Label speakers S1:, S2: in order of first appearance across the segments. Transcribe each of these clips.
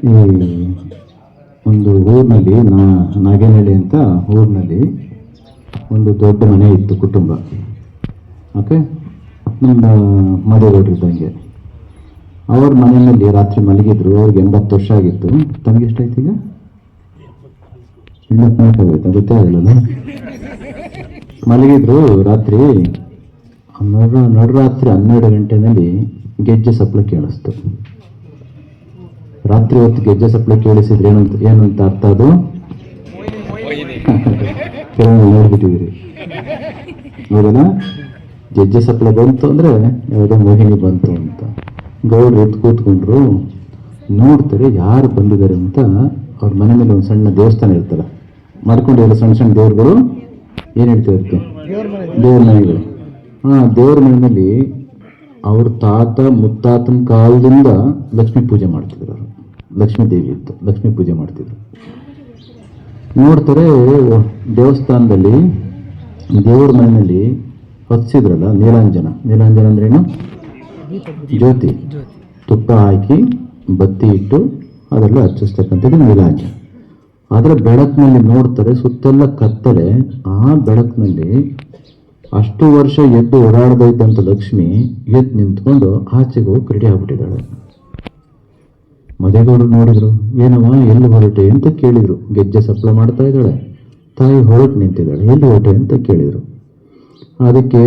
S1: ಈ ಒಂದು ಊರಿನಲ್ಲಿ ನಾಗೇನಹಳ್ಳಿ ಅಂತ ಊರಿನಲ್ಲಿ ಒಂದು ದೊಡ್ಡ ಮನೆ ಇತ್ತು, ಕುಟುಂಬ. ಓಕೆ, ನಮ್ಮ ಮದುವೆಗೌಡ್ರಿದ್ದಂಗೆ ಅವ್ರ ಮನೆಯಲ್ಲಿ ರಾತ್ರಿ ಮಲಗಿದ್ರು. ಅವ್ರಿಗೆ 80 ವರ್ಷ ಆಗಿತ್ತು. ತಮಗೆ ಎಷ್ಟಾಯ್ತು ಈಗ? 84 ಆಗೋಯ್ತು, ಗೊತ್ತೇ ಆಗಿಲ್ಲ. ಮಲಗಿದ್ರು ರಾತ್ರಿ. ನಡುರಾತ್ರಿ 12 ಗಂಟೆನಲ್ಲಿ ಗೆಜ್ಜೆ ಸಪ್ಪಳ ಕೇಳಿಸ್ತು. ರಾತ್ರಿ ಹೊತ್ತು ಗೆಜ್ಜೆ ಸಪ್ಪಳ ಕೇಳಿಸಿದ್ರೆ ಏನಂತ ಅರ್ಥ? ಅದು ಕೆಲವು ನೋಡ್ಬಿಟ್ಟಿದ್ದೀರಿ ಹೌದಲ್ಲ? ಗೆಜ್ಜೆ ಸಪ್ಪಳ ಬಂತು ಅಂದ್ರೆ ಯಾವುದೋ ಮೋಹಿನಿ ಬಂತು ಅಂತ. ಗೌಡ್ರು ಎದ್ದು ಕೂತ್ಕೊಂಡ್ರು. ನೋಡ್ತಾರೆ ಯಾರು ಬಂದಿದ್ದಾರೆ ಅಂತ. ಅವ್ರ ಮನೆ ಮೇಲೆ ಒಂದು ಸಣ್ಣ ದೇವಸ್ಥಾನ ಇರ್ತಲ್ಲ, ಮಾಡ್ಕೊಂಡಿರೋ ಸಣ್ಣ ಸಣ್ಣ ದೇವ್ರುಗಳು. ಏನು ಹೇಳ್ತಾ ಇರುತ್ತೆ? ದೇವ್ರ ಮನೆಗಳು. ದೇವ್ರ ಮನೆಯಲ್ಲಿ ಅವ್ರ ತಾತ ಮುತ್ತಾತನ ಕಾಲದಿಂದ ಲಕ್ಷ್ಮೀ ಪೂಜೆ ಮಾಡ್ತಿದ್ರು. ಅವರು ಲಕ್ಷ್ಮೀ ದೇವಿ ಇತ್ತು, ಲಕ್ಷ್ಮೀ ಪೂಜೆ ಮಾಡ್ತಿದ್ರು. ನೋಡ್ತಾರೆ ದೇವಸ್ಥಾನದಲ್ಲಿ ದೇವ್ರ ಮನೆಯಲ್ಲಿ ಹೊತ್ತಿಸಿದ್ರಲ್ಲ ನೀಲಾಂಜನ. ನೀಲಾಂಜನ ಅಂದ್ರೇನು? ಜ್ಯೋತಿ. ತುಪ್ಪ ಹಾಕಿ ಬತ್ತಿ ಇಟ್ಟು ಅದೆಲ್ಲ ಹಚ್ಚಿಸ್ತಕ್ಕಂಥದ್ದು ನೀಲಾಂಜನ. ಅದರ ಬೆಳಕಿನಲ್ಲಿ ನೋಡ್ತಾರೆ ಸುತ್ತೆಲ್ಲ ಕತ್ತಲೆ. ಆ ಬೆಳಕಿನಲ್ಲಿ ಅಷ್ಟು ವರ್ಷ ಎದ್ದು ಓಡಾಡದೇ ಇದ್ದಂಥ ಲಕ್ಷ್ಮಿ ಎದ್ದು ನಿಂತ್ಕೊಂಡು ಆಚೆಗೆ ಹೋಗಿ ರೆಡಿ ಆಗ್ಬಿಟ್ಟಿದ್ದಾಳೆ. ಮದುವೆಗೌಡರು ನೋಡಿದ್ರು. ಏನವ ಎಲ್ಲಿ ಹೊರಟೆ ಅಂತ ಕೇಳಿದ್ರು. ಗೆಜ್ಜೆ ಸಪ್ಪಳ ಮಾಡ್ತಾ ಇದ್ದಾಳೆ, ತಾಯಿ ಹೊರಟು ನಿಂತಿದ್ದಾಳೆ. ಎಲ್ಲಿ ಹೊರಟೆ ಅಂತ ಕೇಳಿದ್ರು. ಅದಕ್ಕೆ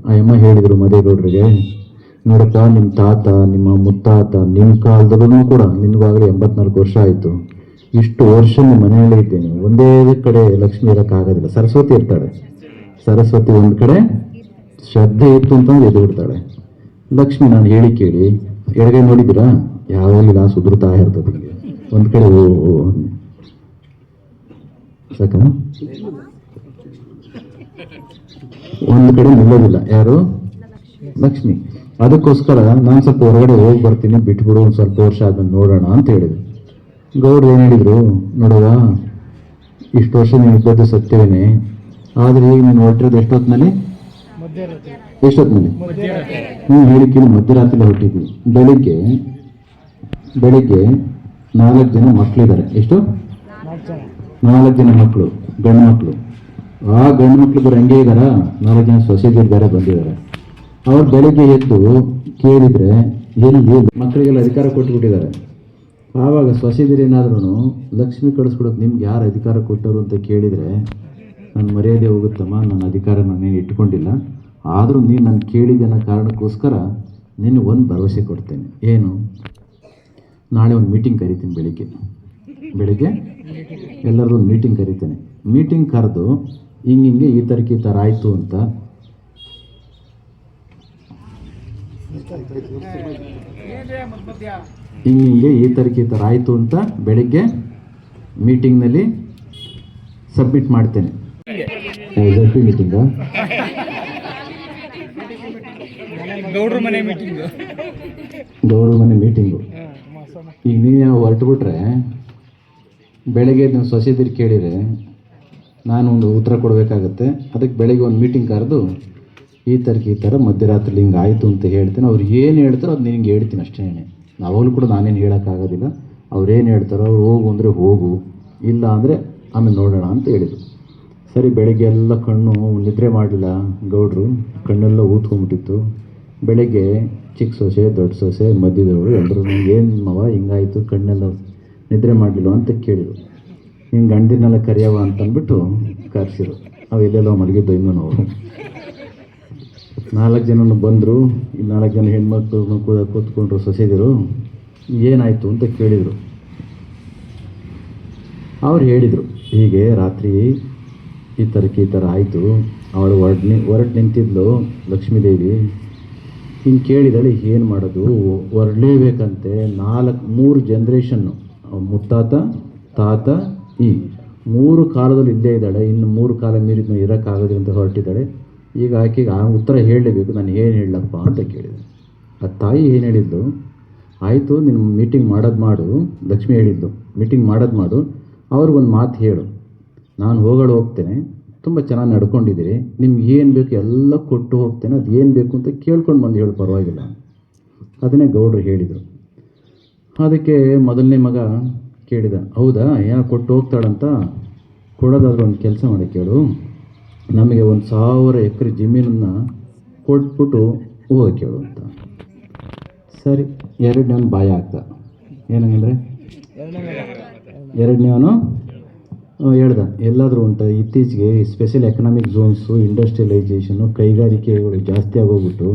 S1: ಆ ಅಮ್ಮ ಹೇಳಿದ್ರು ಮದುವೆಗೌಡರಿಗೆ, ನೋಡಪ್ಪ, ನಿಮ್ಮ ತಾತ ನಿಮ್ಮ ಮುತ್ತಾತ ನಿಮ್ಮ ಕಾಲದಲ್ಲೂ ಕೂಡ ನಿನ್ಗಾಗಲೇ 84 ವರ್ಷ ಆಯಿತು. ಇಷ್ಟು ವರ್ಷ ನಿಮ್ಮ ಮನೆಯಲ್ಲೇ ಇದ್ದೇನೆ. ಒಂದೇ ಕಡೆ ಲಕ್ಷ್ಮಿ ಇರೋಕ್ಕಾಗೋದಿಲ್ಲ. ಸರಸ್ವತಿ ಇರ್ತಾಳೆ. ಸರಸ್ವತಿ ಒಂದು ಕಡೆ ಶ್ರದ್ಧೆ ಇತ್ತು ಅಂತಂದ್ರೆ ಎದ್ದು ಬಿಡ್ತಾಳೆ. ಲಕ್ಷ್ಮಿ ನಾನು ಹೇಳಿ ಕೇಳಿ ಎಡಗೈ ನೋಡಿದ್ದೀರಾ? ಯಾವಾಗಲಿಲ್ಲ, ಸುದುರ್ತಾ ಇರ್ತದೆ. ಒಂದು ಕಡೆ ಸಾಕ, ಒಂದು ಕಡೆ ನಿಲ್ಲೋದಿಲ್ಲ. ಯಾರು? ಲಕ್ಷ್ಮಿ. ಅದಕ್ಕೋಸ್ಕರ ನಾನು ಸ್ವಲ್ಪ ಹೊರಗಡೆ ಹೋಗಿ ಬರ್ತೀನಿ, ಬಿಟ್ಬಿಡು, ಒಂದು ಸ್ವಲ್ಪ ವರ್ಷ ಆದ್ಮೇಲೆ ನೋಡೋಣ ಅಂತ ಹೇಳಿದ್ರು. ಗೌಡ್ರು ಏನು ಹೇಳಿದ್ರು? ನೋಡುವ, ಇಷ್ಟು ವರ್ಷ ನೀವು ಇದ್ದದ್ದು ಸತ್ಯವೇನೆ, ಆದ್ರೆ ಈಗ ನೀನು ಹೊರಟಿರೋದು ಎಷ್ಟೊತ್ತಿನಲ್ಲಿ? ಹೇಳಿಕೆ ಮಧ್ಯರಾತ್ರಿ ಹೊರಟಿದ್ವಿ. ಬೆಳಿಗ್ಗೆ 4 ಜನ ಮಕ್ಕಳಿದ್ದಾರೆ. ಎಷ್ಟು? 4 ಜನ ಮಕ್ಕಳು, ಗಂಡು ಮಕ್ಕಳು. ಆ ಗಂಡು ಮಕ್ಕಳು ಬರೋ ಹಂಗೆ ಇದ್ದಾರ. 4 ಜನ ಸೊಸೈಟಿದ್ದಾರೆ, ಬಂದಿದ್ದಾರೆ. ಅವ್ರು ಬೆಳಿಗ್ಗೆ ಎದ್ದು ಕೇಳಿದ್ರೆ ಎಲ್ಲಿ ಮಕ್ಕಳಿಗೆಲ್ಲ ಅಧಿಕಾರ ಕೊಟ್ಟುಬಿಟ್ಟಿದ್ದಾರೆ. ಆವಾಗ ಸೊಸೈಟಿರೇನಾದ್ರೂ ಲಕ್ಷ್ಮಿ ಕಳಿಸ್ಬಿಡೋದು, ನಿಮ್ಗೆ ಯಾರು ಅಧಿಕಾರ ಕೊಟ್ಟರು ಅಂತ ಕೇಳಿದರೆ ನನ್ನ ಮರ್ಯಾದೆ ಹೋಗುತ್ತಮ್ಮ, ನನ್ನ ಅಧಿಕಾರ ನಾನೇನು ಇಟ್ಕೊಂಡಿಲ್ಲ, ಆದರೂ ನೀನು ನಾನು ಕೇಳಿದೆ ಅನ್ನೋ ಕಾರಣಕ್ಕೋಸ್ಕರ ನೀನು ಒಂದು ಭರವಸೆ ಕೊಡ್ತೇನೆ. ಏನು? ನಾಳೆ ಒಂದು ಮೀಟಿಂಗ್ ಕರಿತೀನಿ. ಬೆಳಿಗ್ಗೆ ಎಲ್ಲರೂ ಒಂದು ಮೀಟಿಂಗ್ ಕರಿತೇನೆ. ಮೀಟಿಂಗ್ ಕರೆದು ಹಿಂಗೆ ಈ ಥರ ಆಯಿತು ಅಂತ ಹಿಂಗೆ ಈ ಥರ ಆಯಿತು ಅಂತ ಬೆಳಿಗ್ಗೆ ಮೀಟಿಂಗ್ನಲ್ಲಿ ಸಬ್ಮಿಟ್ ಮಾಡ್ತೇನೆ. ಮೀಟಿಂಗ ಗೌಡ್ರ ಮನೆ ಮೀಟಿಂಗು. ಈಗ ನೀವು ಹೊರಟುಬಿಟ್ರೆ ಬೆಳಗ್ಗೆ ನೀವು ಸೊಸೈಟಿರು ಕೇಳಿದರೆ ನಾನು ಒಂದು ಉತ್ತರ ಕೊಡಬೇಕಾಗತ್ತೆ. ಅದಕ್ಕೆ ಬೆಳಗ್ಗೆ ಒಂದು ಮೀಟಿಂಗ್ ಕರೆದು ಈ ಥರ ಮಧ್ಯರಾತ್ರಿ ಹಿಂಗೆ ಆಯಿತು ಅಂತ ಹೇಳ್ತೇನೆ. ಅವ್ರು ಏನು ಹೇಳ್ತಾರೋ ಅದು ನಿನಗೆ ಹೇಳ್ತೀನಿ ಅಷ್ಟೇ. ಅವಾಗಲೂ ಕೂಡ ನಾನೇನು ಹೇಳೋಕ್ಕಾಗೋದಿಲ್ಲ. ಅವ್ರೇನು ಹೇಳ್ತಾರೋ ಅವ್ರು ಹೋಗು ಅಂದರೆ ಹೋಗು, ಇಲ್ಲ ಅಂದರೆ ಆಮೇಲೆ ನೋಡೋಣ ಅಂತ ಹೇಳಿದರು. ಸರಿ, ಬೆಳಗ್ಗೆ ಎಲ್ಲ ಕಣ್ಣು ನಿದ್ರೆ ಮಾಡಲಿಲ್ಲ ಗೌಡ್ರು. ಕಣ್ಣೆಲ್ಲ ಊದ್ಕೊಂಡ್ಬಿಟ್ಟಿತ್ತು. ಬೆಳಗ್ಗೆ ಚಿಕ್ಕ ಸೊಸೆ, ದೊಡ್ಡ ಸೊಸೆ, ಮಧ್ಯದವರು ಎಲ್ಲರೂ ಏನು ಮವ ಹಿಂಗಾಯಿತು, ಕಣ್ಣೆಲ್ಲ ನಿದ್ರೆ ಮಾಡಲಿಲ್ಲ ಅಂತ ಕೇಳಿದರು. ಹಿಂಗೆ ಗಂಡಿನೆಲ್ಲ ಕರೆಯವ ಅಂತಂದ್ಬಿಟ್ಟು ಕರೆಸಿರು. ಅವೆಲ್ಲೆಲ್ಲೋ ಮಲಗಿದ್ದು ಇನ್ನೂ ನಾವು 4 ಜನನು ಬಂದರು. ಈ 4 ಜನ ಹೆಣ್ಮಕ್ಳು ಕೂತ್ಕೊಂಡ್ರು. ಸೊಸೆದಿರು ಏನಾಯಿತು ಅಂತ ಕೇಳಿದರು. ಅವ್ರು ಹೇಳಿದರು, ಹೀಗೆ ರಾತ್ರಿ ಈ ಥರ ಆಯಿತು. ಅವಳು ಹೊರಟು ನಿಂತಿದ್ಲು ಲಕ್ಷ್ಮೀದೇವಿ. ಹಿಂಗೆ ಕೇಳಿದಳು, ಏನು ಮಾಡೋದು, ಹೊರಡಲೇಬೇಕಂತೆ. 3 ಜನ್ರೇಷನ್ನು, ಮುತ್ತಾತ, ತಾತ, ಈ 3 ಕಾಲದಲ್ಲಿ ಇಲ್ಲೇ ಇದ್ದಾಳೆ. ಇನ್ನು 3 ಕಾಲ ಮೀರಿದ ಇರೋಕ್ಕಾಗೋದು ಅಂತ ಹೊರಟಿದ್ದಾಳೆ. ಈಗ ಆಕೆಗೆ ಆ ಉತ್ತರ ಹೇಳಲೇಬೇಕು. ನಾನು ಏನು ಹೇಳಪ್ಪ ಅಂತ ಕೇಳಿದೆ. ಆ ತಾಯಿ ಏನು ಹೇಳಿದ್ದು, ಆಯಿತು ನಿನ್ನ ಮೀಟಿಂಗ್ ಮಾಡೋದು ಮಾಡು. ಲಕ್ಷ್ಮಿ ಹೇಳಿದ್ದು, ಮೀಟಿಂಗ್ ಮಾಡೋದು ಮಾಡು. ಅವ್ರಿಗೊಂದು ಮಾತು ಹೇಳು, ನಾನು ಹೋಗ್ತೇನೆ, ತುಂಬ ಚೆನ್ನಾಗಿ ನಡ್ಕೊಂಡಿದ್ದೀರಿ, ನಿಮ್ಗೆ ಏನು ಬೇಕು ಎಲ್ಲ ಕೊಟ್ಟು ಹೋಗ್ತೇನೆ, ಅದು ಏನು ಬೇಕು ಅಂತ ಕೇಳ್ಕೊಂಡು ಬಂದು ಹೇಳು, ಪರವಾಗಿಲ್ಲ. ಅದನ್ನೇ ಗೌಡ್ರು ಹೇಳಿದರು. ಅದಕ್ಕೆ ಮೊದಲನೇ ಮಗ ಕೇಳಿದ, ಹೌದಾ ಏನೋ ಕೊಟ್ಟು ಹೋಗ್ತಾಳಂತ, ಕೊಡೋದಾದ್ರೆ ಒಂದು ಕೆಲಸ ಮಾಡಿ ಕೇಳು, ನಮಗೆ 1,000 ಎಕರೆ ಜಮೀನನ್ನು ಕೊಟ್ಬಿಟ್ಟು ಹೋಗಿ ಕೇಳು ಅಂತ. ಸರಿ, ಎರಡನೇವನು ಬಾಯ ಆಗ್ತ. ಏನಂದರೆ ಎರಡನೇವನು ಹೇಳ್ದ, ಎಲ್ಲಾದರೂ ಉಂಟು ಇತ್ತೀಚೆಗೆ ಸ್ಪೆಷಲ್ ಎಕನಾಮಿಕ್ ಝೋನ್ಸು, ಇಂಡಸ್ಟ್ರಿಯಲೈಜೇಷನು, ಕೈಗಾರಿಕೆಗಳು ಜಾಸ್ತಿ ಆಗೋಗ್ಬಿಟ್ಟು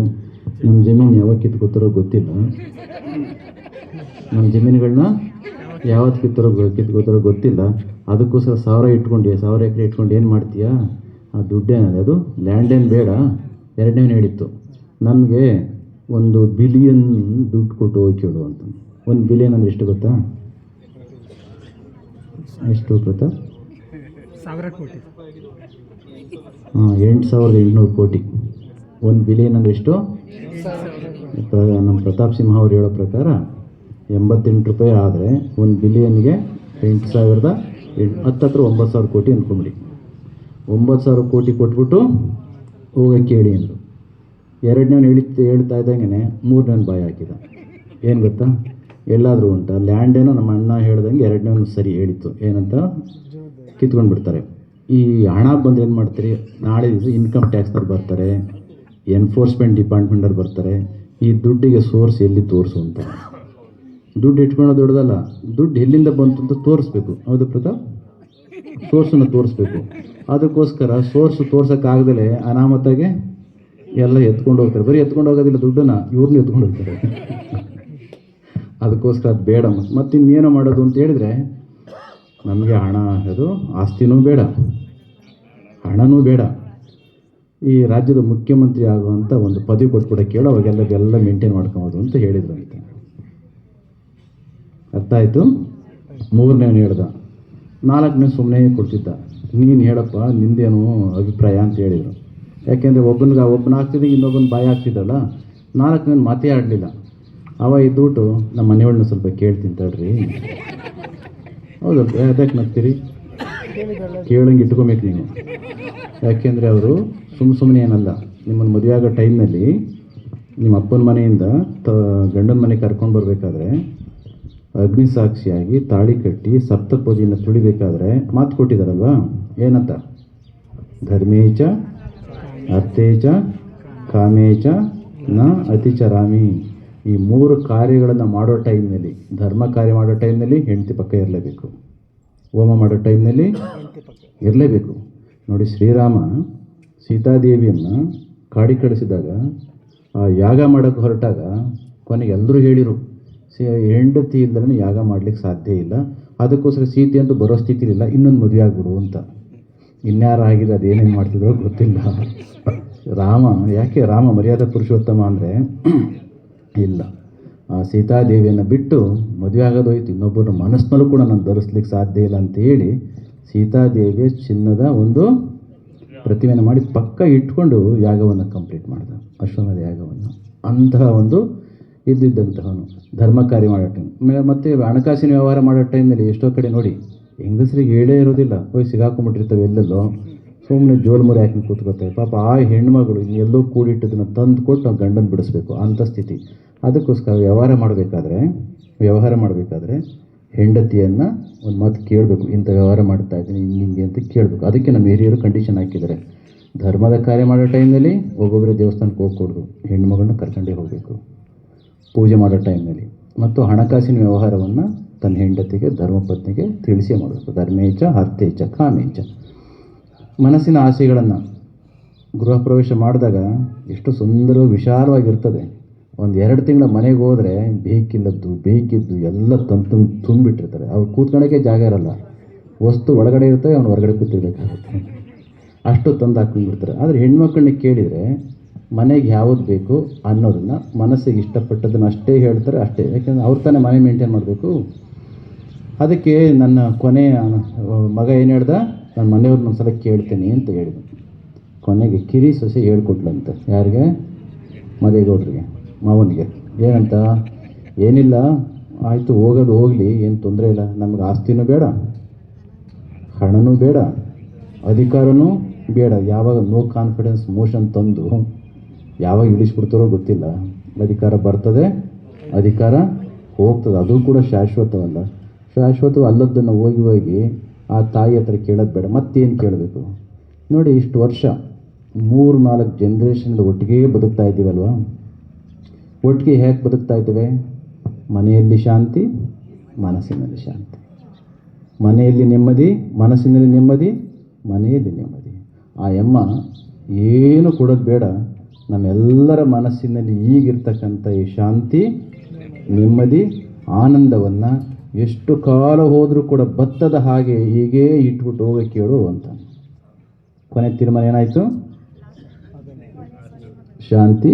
S1: ನಮ್ಮ ಜಮೀನು ಯಾವಾಗ ಕಿತ್ಕೋತಾರೋ ಗೊತ್ತಿಲ್ಲ, ನಮ್ಮ ಜಮೀನುಗಳನ್ನ ಯಾವತ್ತು ಕಿತ್ಕೋತಾರೋ ಗೊತ್ತಿಲ್ಲ, ಅದಕ್ಕೋಸ್ಕರ 1,000 ಎಕರೆ ಇಟ್ಕೊಂಡು ಏನು ಮಾಡ್ತೀಯಾ, ಆ ದುಡ್ಡೇನದು, ಅದು ಲ್ಯಾಂಡ್ ಏನು ಬೇಡ. ಎರಡನೇವನು ಹೇಳಿತ್ತು, ನಮಗೆ 1 ಬಿಲಿಯನ್ ದುಡ್ಡು ಕೊಟ್ಟು ಹೋಗಿ ಕೇಳು ಅಂತ. 1 ಬಿಲಿಯನ್ ಅಂದರೆ ಎಷ್ಟು ಗೊತ್ತಾ? ಎಷ್ಟು ಗೊತ್ತಾ? 8,800 ಕೋಟಿ. 1 ಬಿಲಿಯನ್ ಅಂದರೆ ಎಷ್ಟು? ನಮ್ಮ ಪ್ರತಾಪ್ ಸಿಂಹ ಅವ್ರು ಹೇಳೋ ಪ್ರಕಾರ 88 ರೂಪಾಯಿ ಆದರೆ 1 ಬಿಲಿಯನ್ಗೆ 8,000 ಹತ್ತತ್ರ 9,000 ಕೋಟಿ ಅಂದ್ಕೊಂಬಿಡಿ. 9,000 ಕೋಟಿ ಕೊಟ್ಬಿಟ್ಟು ಹೋಗಿ ಕೇಳಿ ಅಂದರು. ಎರಡನೇವನು ಹೇಳ್ತಾ ಇದ್ದಂಗೆ ಮೂರನೇವನು ಬಾಯಿ ಹಾಕಿದ. ಏನು ಗೊತ್ತಾ, ಎಲ್ಲಾದರೂ ಉಂಟಾ ಲ್ಯಾಂಡ್ ಏನೋ ನಮ್ಮ ಅಣ್ಣ ಹೇಳ್ದಂಗೆ ಎರಡನೇವನು ಸರಿ ಹೇಳಿತ್ತು, ಏನಂತ ಕಿತ್ಕೊಂಡು ಬಿಡ್ತಾರೆ. ಈ ಹಣ ಬಂದು ಏನು ಮಾಡ್ತೀರಿ, ನಾಳೆ ದಿವಸ ಇನ್ಕಮ್ ಟ್ಯಾಕ್ಸ್ನವ್ರು ಬರ್ತಾರೆ, ಎನ್ಫೋರ್ಸ್ಮೆಂಟ್ ಡಿಪಾರ್ಟ್ಮೆಂಟವ್ರು ಬರ್ತಾರೆ, ಈ ದುಡ್ಡಿಗೆ ಸೋರ್ಸ್ ಎಲ್ಲಿ ತೋರಿಸು ಅಂತ. ದುಡ್ಡು ಇಟ್ಕೊಳ್ಳೋದು ದೊಡ್ಡದಲ್ಲ, ದುಡ್ಡು ಎಲ್ಲಿಂದ ಬಂತು ಅಂತ ತೋರಿಸ್ಬೇಕು. ಹೌದು ಪ್ರತಾಪ್, ಸೋರ್ಸನ್ನು ತೋರಿಸ್ಬೇಕು. ಅದಕ್ಕೋಸ್ಕರ ಸೋರ್ಸು ತೋರ್ಸೋಕ್ಕಾಗ್ದಲೇ ಅನಾಮತ್ತಾಗೆ ಎಲ್ಲ ಎತ್ಕೊಂಡು ಹೋಗ್ತಾರೆ. ಬರೀ ಎತ್ಕೊಂಡು ಹೋಗೋದಿಲ್ಲ, ದುಡ್ಡನ್ನು ಇವ್ರನ್ನೂ ಎತ್ಕೊಂಡು ಹೋಗ್ತಾರೆ. ಅದಕ್ಕೋಸ್ಕರ ಅದು ಬೇಡ. ಮತ್ತು ಇನ್ನೇನೋ ಮಾಡೋದು ಅಂತ ಹೇಳಿದರೆ, ನಮಗೆ ಹಣ, ಅದು ಆಸ್ತಿನೂ ಬೇಡ, ಹಣನೂ ಬೇಡ, ಈ ರಾಜ್ಯದ ಮುಖ್ಯಮಂತ್ರಿ ಆಗುವಂಥ ಒಂದು ಪದವಿ ಕೊಟ್ಬಿಡ ಕೇಳೋ, ಅವಾಗೆಲ್ಲ ಮೇಂಟೈನ್ ಮಾಡ್ಕೊಬೋದು ಅಂತ ಹೇಳಿದ್ರು ಅಂತ. ಅರ್ಥ ಆಯಿತು? ಮೂರನೇವನು ಹೇಳ್ದ. 4ನೇ ಸುಮ್ಮನೆ ಕೊಡ್ತಿದ್ದ, ನೀನು ಹೇಳಪ್ಪ ನಿಂದೇನು ಅಭಿಪ್ರಾಯ ಅಂತ ಹೇಳಿದರು. ಯಾಕೆಂದರೆ ಒಬ್ಬನ ಆಗ್ತಿದ್ದೆ, ಇನ್ನೊಬ್ಬನ ಬಾಯಿ ಆಗ್ತಿದ್ದಲ್ಲ. 4ನೇವನು ಮಾತೇ ಆಡಲಿಲ್ಲ. ಅವ ಇದ್ದುಬಿಟ್ಟು ನಮ್ಮ ಮನೆಯವ್ಳನ್ನ ಸ್ವಲ್ಪ ಕೇಳ್ತೀನಿ ತಡ್ರಿ. ಹೌದು, ಅದಕ್ಕೆ ನಗ್ತೀರಿ, ಕೇಳಂಗೆ ಇಟ್ಕೊಬೇಕು ನೀವು. ಯಾಕೆಂದರೆ ಅವರು ಸುಮ್ಮನೆ ಏನಲ್ಲ, ನಿಮ್ಮನ್ನು ಮದುವೆ ಆಗೋ ಟೈಮ್ನಲ್ಲಿ ನಿಮ್ಮ ಅಪ್ಪನ ಮನೆಯಿಂದ ಗಂಡನ ಮನೆಗೆ ಕರ್ಕೊಂಡು ಬರಬೇಕಾದ್ರೆ ಅಗ್ನಿ ಸಾಕ್ಷಿಯಾಗಿ ತಾಳಿ ಕಟ್ಟಿ ಸಪ್ತಪದಿಯನ್ನು ತುಳಿಬೇಕಾದ್ರೆ ಮಾತು ಕೊಟ್ಟಿದ್ದಾರಲ್ವಾ, ಏನಂತ? ಧರ್ಮೇಚ ಅರ್ಥೇಚ ಕಾಮೇಚ ನ ಅತಿಚರಾಮಿ. ಈ 3 ಕಾರ್ಯಗಳನ್ನು ಮಾಡೋ ಟೈಮ್ನಲ್ಲಿ, ಧರ್ಮ ಕಾರ್ಯ ಮಾಡೋ ಟೈಮ್ನಲ್ಲಿ ಹೆಂಡತಿ ಪಕ್ಕ ಇರಲೇಬೇಕು, ಹೋಮ ಮಾಡೋ ಟೈಮ್ನಲ್ಲಿ ಇರಲೇಬೇಕು. ನೋಡಿ, ಶ್ರೀರಾಮ ಸೀತಾದೇವಿಯನ್ನು ಕಾಡಿಗೆ ಕಳಿಸಿದಾಗ, ಆ ಯಾಗ ಮಾಡೋಕ್ಕೆ ಹೊರಟಾಗ ಕೊನೆಗೆ ಎಲ್ಲರೂ ಹೇಳಿರು, ಹೆಂಡತಿ ಇಲ್ಲದೇ ಯಾಗ ಮಾಡಲಿಕ್ಕೆ ಸಾಧ್ಯ ಇಲ್ಲ, ಅದಕ್ಕೋಸ್ಕರ ಸೀತೆ ಅಂತೂ ಬರೋ ಸ್ಥಿತಿಲಿಲ್ಲ, ಇನ್ನೊಂದು ಮದುವೆ ಆಗ್ಬಿಡು ಅಂತ. ಇನ್ಯಾರು ಆಗಿದೆ, ಅದೇನೇನು ಮಾಡ್ತಿದ್ರೋ ಗೊತ್ತಿಲ್ಲ. ಯಾಕೆ ರಾಮ ಮರ್ಯಾದಾ ಪುರುಷೋತ್ತಮ ಅಂದರೆ ಇಲ್ಲ, ಆ ಸೀತಾದೇವಿಯನ್ನು ಬಿಟ್ಟು ಮದುವೆ ಆಗೋದೋಯ್ತು, ಇನ್ನೊಬ್ಬರ ಮನಸ್ಸಿನಲ್ಲೂ ಕೂಡ ನಾನು ಧರಿಸ್ಲಿಕ್ಕೆ ಸಾಧ್ಯ ಇಲ್ಲ ಅಂತೇಳಿ ಸೀತಾದೇವಿಯ ಚಿನ್ನದ ಒಂದು ಪ್ರತಿಮೆಯನ್ನು ಮಾಡಿ ಪಕ್ಕ ಇಟ್ಕೊಂಡು ಯಾಗವನ್ನು ಕಂಪ್ಲೀಟ್ ಮಾಡಿದ, ಅಶ್ವಮೇಧ ಯಾಗವನ್ನು. ಅಂತಹ ಒಂದು ಇದ್ದಿದ್ದಂತಹವನು ಧರ್ಮ ಕಾರ್ಯ ಮಾಡೋ ಟೈಮ್. ಮತ್ತು ಹಣಕಾಸಿನ ವ್ಯವಹಾರ ಮಾಡೋ ಟೈಮ್ನಲ್ಲಿ ಎಷ್ಟೋ ಕಡೆ ನೋಡಿ, ಹೆಂಗಸರಿಗೆ ಹೇಳೇ ಇರೋದಿಲ್ಲ, ಹೋಗಿ ಸಿಗಾಕೊಂಡ್ಬಿಟ್ಟಿರ್ತವೆ ಎಲ್ಲೆಲ್ಲೋ, ಸುಮ್ಮನೆ ಜೋಲ್ಮುರಿ ಹಾಕಿ ಕೂತ್ಕೋತಾರೆ. ಪಾಪ ಆ ಹೆಣ್ಮಗಳು ಎಲ್ಲೋ ಕೂಡಿಟ್ಟದನ್ನು ತಂದು ಕೊಟ್ಟು ಗಂಡನ ಬಿಡಿಸ್ಬೇಕು ಅಂಥ ಸ್ಥಿತಿ. ಅದಕ್ಕೋಸ್ಕರ ವ್ಯವಹಾರ ಮಾಡಬೇಕಾದ್ರೆ ಹೆಂಡತಿಯನ್ನು ಒಂದು ಮಾತು ಕೇಳಬೇಕು, ಇಂಥ ವ್ಯವಹಾರ ಮಾಡ್ತಾ ಇದ್ದೀನಿ ಹಿಂಗೆ ಅಂತ ಕೇಳಬೇಕು. ಅದಕ್ಕೆ ನಮ್ಮ ಹಿರಿಯರು ಕಂಡೀಷನ್ ಹಾಕಿದ್ದಾರೆ, ಧರ್ಮದ ಕಾರ್ಯ ಮಾಡೋ ಟೈಮ್ನಲ್ಲಿ ಒಬ್ಬೊಬ್ಬರೇ ದೇವಸ್ಥಾನಕ್ಕೆ ಹೋಗ್ಕೊಡ್ದು, ಹೆಣ್ಮಗಳನ್ನ ಕರ್ಕೊಂಡೇ ಹೋಗಬೇಕು ಪೂಜೆ ಮಾಡೋ ಟೈಮ್ನಲ್ಲಿ. ಮತ್ತು ಹಣಕಾಸಿನ ವ್ಯವಹಾರವನ್ನು ತನ್ನ ಹೆಂಡತಿಗೆ, ಧರ್ಮಪತ್ನಿಗೆ ತಿಳಿಸೇ ಮಾಡಬೇಕು. ಧರ್ಮೇಚ ಅರ್ಥೇಚ ಕಾಮೇಚ. ಮನಸ್ಸಿನ ಆಸೆಗಳನ್ನು ಗೃಹ ಪ್ರವೇಶ ಮಾಡಿದಾಗ ಎಷ್ಟು ಸುಂದರ ವಿಶಾಲವಾಗಿರ್ತದೆ. 1-2 ತಿಂಗಳ ಮನೆಗೆ ಹೋದರೆ ಬೇಕಿದ್ದು ಎಲ್ಲ ತುಂಬಿಟ್ಟಿರ್ತಾರೆ. ಅವ್ರು ಕೂತ್ಕೊಳ್ಳೋಕ್ಕೆ ಜಾಗ ಇರಲ್ಲ, ವಸ್ತು ಒಳಗಡೆ ಇರ್ತವೆ, ಅವ್ನು ಹೊರಗಡೆ ಕೂತಿರ್ಬೇಕಾಗುತ್ತೆ, ಅಷ್ಟು ತಂದು ಹಾಕ್ಕೊಂಡ್ಬಿಡ್ತಾರೆ. ಆದರೆ ಹೆಣ್ಮಕ್ಳನ್ನ ಕೇಳಿದರೆ ಮನೆಗೆ ಯಾವುದು ಬೇಕು ಅನ್ನೋದನ್ನು ಮನಸ್ಸಿಗೆ ಇಷ್ಟಪಟ್ಟದನ್ನು ಅಷ್ಟೇ ಹೇಳ್ತಾರೆ, ಅಷ್ಟೇ. ಯಾಕೆಂದರೆ ಅವ್ರು ತಾನೇ ಮನೆ ಮೇಂಟೈನ್ ಮಾಡಬೇಕು. ಅದಕ್ಕೆ ನನ್ನ ಕೊನೆಯ ಮಗ ಏನು ಹೇಳ್ದ, ನಾನು ಮನೆಯವ್ರನ್ನ ಒಂದ್ಸಲ ಕೇಳ್ತೇನೆ ಅಂತ ಹೇಳಿದೆ. ಕೊನೆಗೆ ಕಿರಿ ಸೊಸೆ ಹೇಳ್ಕೊಟ್ಲಂತೆ. ಯಾರಿಗೆ? ಮದೇಗೌಡರಿಗೆ, ಮಾವನಿಗೆ. ಏನಂತ? ಏನಿಲ್ಲ, ಆಯಿತು ಹೋಗೋದು ಹೋಗಲಿ, ಏನು ತೊಂದರೆ ಇಲ್ಲ, ನಮಗೆ ಆಸ್ತಿನೂ ಬೇಡ, ಹಣನೂ ಬೇಡ, ಅಧಿಕಾರನೂ ಬೇಡ. ಯಾವಾಗ ನೋ ಕಾನ್ಫಿಡೆನ್ಸ್ ಮೋಷನ್ ತಂದು ಯಾವಾಗ ಇಳಿಸ್ಬಿಡ್ತಾರೋ ಗೊತ್ತಿಲ್ಲ. ಅಧಿಕಾರ ಬರ್ತದೆ, ಅಧಿಕಾರ ಹೋಗ್ತದೆ, ಅದು ಕೂಡ ಶಾಶ್ವತವಲ್ಲ. ಶಾಶ್ವತವೂ ಅಲ್ಲದ್ದನ್ನು ಹೋಗಿ ಹೋಗಿ ಆ ತಾಯಿ ಹತ್ರ ಕೇಳೋದು ಬೇಡ, ಮತ್ತೇನು ಕೇಳಬೇಕು? ನೋಡಿ, ಇಷ್ಟು ವರ್ಷ 3-4 ಜನ್ರೇಷನ್ದು ಒಟ್ಟಿಗೆ ಬದುಕ್ತಾ ಇದ್ದೀವಲ್ವ. ಒಟ್ಟಿಗೆ ಹೇಗೆ ಬದುಕ್ತಾ ಇದ್ದೇವೆ? ಮನೆಯಲ್ಲಿ ಶಾಂತಿ, ಮನಸ್ಸಿನಲ್ಲಿ ಶಾಂತಿ. ಮನೆಯಲ್ಲಿ ನೆಮ್ಮದಿ, ಮನಸ್ಸಿನಲ್ಲಿ ನೆಮ್ಮದಿ, ಮನೆಯಲ್ಲಿ ನೆಮ್ಮದಿ. ಆ ಯಮ್ಮ ಏನು ಕೊಡೋದು ಬೇಡ, ನಮ್ಮೆಲ್ಲರ ಮನಸ್ಸಿನಲ್ಲಿ ಈಗಿರ್ತಕ್ಕಂಥ ಈ ಶಾಂತಿ, ನೆಮ್ಮದಿ, ಆನಂದವನ್ನು ಎಷ್ಟು ಕಾಲ ಹೋದರೂ ಕೂಡ ಭತ್ತದ ಹಾಗೆ ಹೀಗೇ ಇಟ್ಬಿಟ್ಟು ಹೋಗಕ್ಕೆ ಕೇಳು ಅಂತ. ಕೊನೆ ತೀರ್ಮಾನ ಏನಾಯಿತು? ಶಾಂತಿ,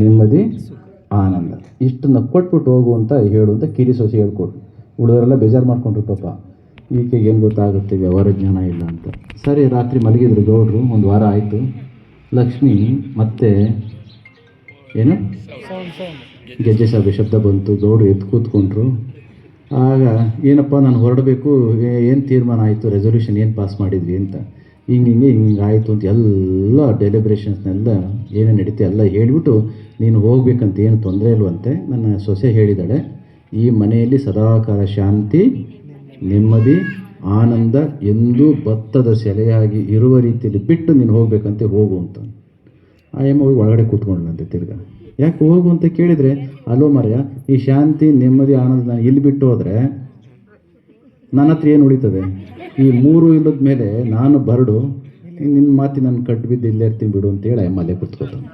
S1: ನೆಮ್ಮದಿ, ಆನಂದ ಇಷ್ಟನ್ನು ಕೊಟ್ಬಿಟ್ಟು ಹೋಗು ಅಂತ ಹೇಳು ಅಂತ ಕಿರಿ ಸೊಸೆ ಹೇಳ್ಕೊಟ್ರು. ಉಳಿದವರೆಲ್ಲ ಬೇಜಾರು ಮಾಡ್ಕೊಂಡ್ರು. ಪಾಪ ಈಕೆಗೆ ಏನು ಗೊತ್ತಾಗುತ್ತೆ, ವ್ಯವಹಾರ ಜ್ಞಾನ ಇಲ್ಲ ಅಂತ. ಸರಿ, ರಾತ್ರಿ ಮಲಗಿದ್ರು ಗೌಡ್ರು. 1 ವಾರ ಆಯಿತು. ಲಕ್ಷ್ಮಿ ಮತ್ತೆ ಏನು ಗೆಜ್ಜೆ ಶಬ್ದ ಬಂತು. ಗೌಡ್ರು ಎದ್ದು ಕೂತ್ಕೊಂಡ್ರು. ಆಗ ಏನಪ್ಪ ನಾನು ಹೊರಡಬೇಕು, ಏನು ತೀರ್ಮಾನ ಆಯಿತು, ರೆಸೊಲ್ಯೂಷನ್ ಏನು ಪಾಸ್ ಮಾಡಿದ್ವಿ ಅಂತ. ಹಿಂಗೆ ಆಯಿತು ಅಂತ ಎಲ್ಲ ಡೆಲಿಬ್ರೇಷನ್ಸ್ನೆಲ್ಲ ಏನೇನು ನಡೀತೆ ಎಲ್ಲ ಹೇಳಿಬಿಟ್ಟು, ನೀನು ಹೋಗ್ಬೇಕಂತ ಏನು ತೊಂದರೆ ಇಲ್ವಂತೆ. ನನ್ನ ಸೊಸೆ ಹೇಳಿದಾಳೆ, ಈ ಮನೆಯಲ್ಲಿ ಸದಾಕಾಲ ಶಾಂತಿ, ನೆಮ್ಮದಿ, ಆನಂದ ಎಂದೂ ಭತ್ತದ ಸೆಲೆಯಾಗಿ ಇರುವ ರೀತಿಯಲ್ಲಿ ಬಿಟ್ಟು ನೀನು ಹೋಗ್ಬೇಕಂತೆ, ಹೋಗು ಅಂತ. ಆ ಎಮ್ಮ ಹೋಗಿ ಒಳಗಡೆ ಕೂತ್ಕೊಂಡ್ಲಂತೆ. ತಿರ್ಗಾ ಯಾಕೆ ಹೋಗು ಅಂತ ಕೇಳಿದರೆ, ಅಲೋ ಮರ್ಯ, ಈ ಶಾಂತಿ, ನೆಮ್ಮದಿ, ಆನಂದ ನಾನು ಇಲ್ಲಿ ಬಿಟ್ಟು ಹೋದರೆ ನನ್ನ ಹತ್ರ ಏನು ಉಳಿತದೆ? ಈ 3 ಇಲ್ಲದ ಮೇಲೆ ನಾನು ಬರಡು, ನಿನ್ನ ಮಾತಿ ನನ್ನ ಕಟ್ಟು ಬಿದ್ದು ಇಲ್ಲೇ ಇರ್ತೀನಿ ಬಿಡು ಅಂತೇಳಿ ಅಮ್ಮ ಅಲ್ಲೇ ಕೂತ್ಕೊತಾನೆ.